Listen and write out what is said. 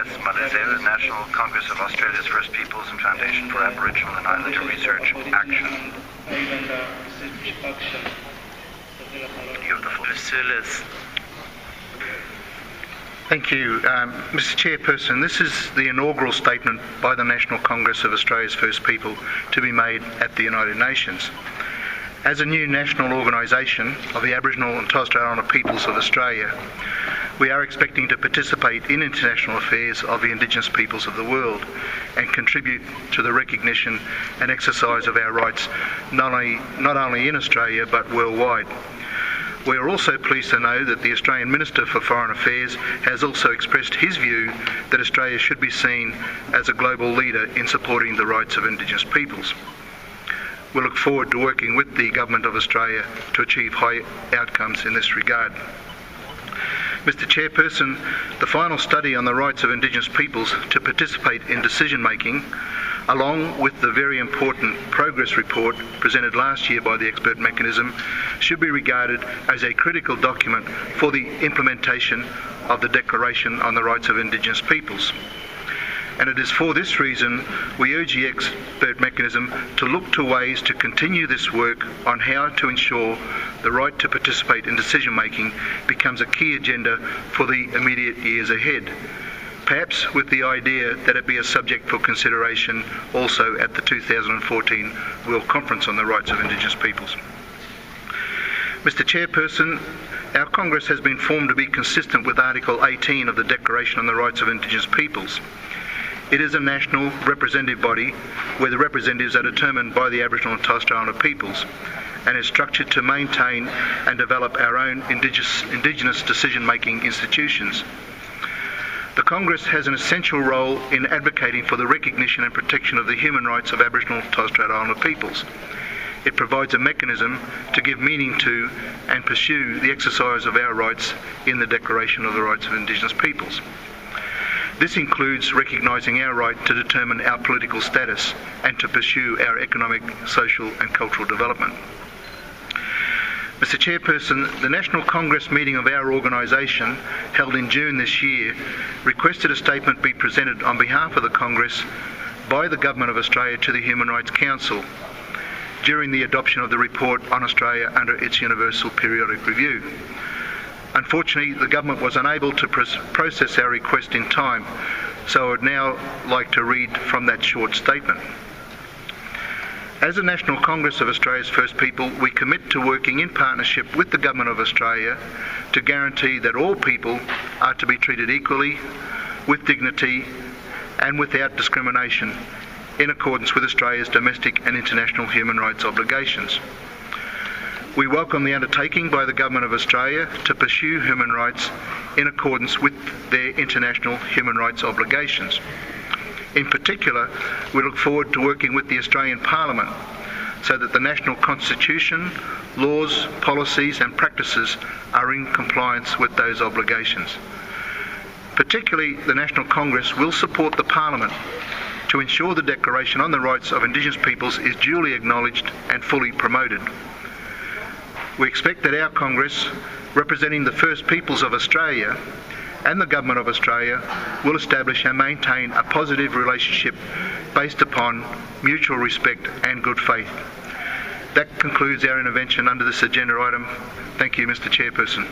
Malezer, the National Congress of Australia's First Peoples and Foundation for Aboriginal and Islander Research Action. You have the floor. Thank you, Mr. Chairperson. This is the inaugural statement by the National Congress of Australia's First People to be made at the United Nations. As a new national organisation of the Aboriginal and Torres Strait Islander peoples of Australia, we are expecting to participate in international affairs of the Indigenous peoples of the world and contribute to the recognition and exercise of our rights not only in Australia but worldwide. We are also pleased to know that the Australian Minister for Foreign Affairs has also expressed his view that Australia should be seen as a global leader in supporting the rights of Indigenous peoples. We look forward to working with the Government of Australia to achieve high outcomes in this regard. Mr. Chairperson, the final study on the rights of Indigenous peoples to participate in decision making, along with the very important progress report presented last year by the expert mechanism, should be regarded as a critical document for the implementation of the Declaration on the Rights of Indigenous Peoples. And it is for this reason we urge the expert mechanism to look to ways to continue this work on how to ensure the right to participate in decision making becomes a key agenda for the immediate years ahead, perhaps with the idea that it be a subject for consideration also at the 2014 World Conference on the Rights of Indigenous Peoples. Mr. Chairperson, our Congress has been formed to be consistent with Article 18 of the Declaration on the Rights of Indigenous Peoples. It is a national representative body where the representatives are determined by the Aboriginal and Torres Strait Islander peoples and is structured to maintain and develop our own Indigenous decision-making institutions. The Congress has an essential role in advocating for the recognition and protection of the human rights of Aboriginal and Torres Strait Islander peoples. It provides a mechanism to give meaning to and pursue the exercise of our rights in the Declaration of the Rights of Indigenous Peoples. This includes recognising our right to determine our political status and to pursue our economic, social and cultural development. Mr. Chairperson, the National Congress meeting of our organisation, held in June this year, requested a statement be presented on behalf of the Congress by the Government of Australia to the Human Rights Council during the adoption of the report on Australia under its Universal Periodic Review. Unfortunately, the Government was unable to process our request in time, so I would now like to read from that short statement. As the National Congress of Australia's First People, we commit to working in partnership with the Government of Australia to guarantee that all people are to be treated equally, with dignity and without discrimination, in accordance with Australia's domestic and international human rights obligations. We welcome the undertaking by the Government of Australia to pursue human rights in accordance with their international human rights obligations. In particular, we look forward to working with the Australian Parliament so that the national constitution, laws, policies and practices are in compliance with those obligations. Particularly, the National Congress will support the Parliament to ensure the Declaration on the Rights of Indigenous Peoples is duly acknowledged and fully promoted. We expect that our Congress, representing the First Peoples of Australia and the Government of Australia, will establish and maintain a positive relationship based upon mutual respect and good faith. That concludes our intervention under this agenda item. Thank you, Mr. Chairperson.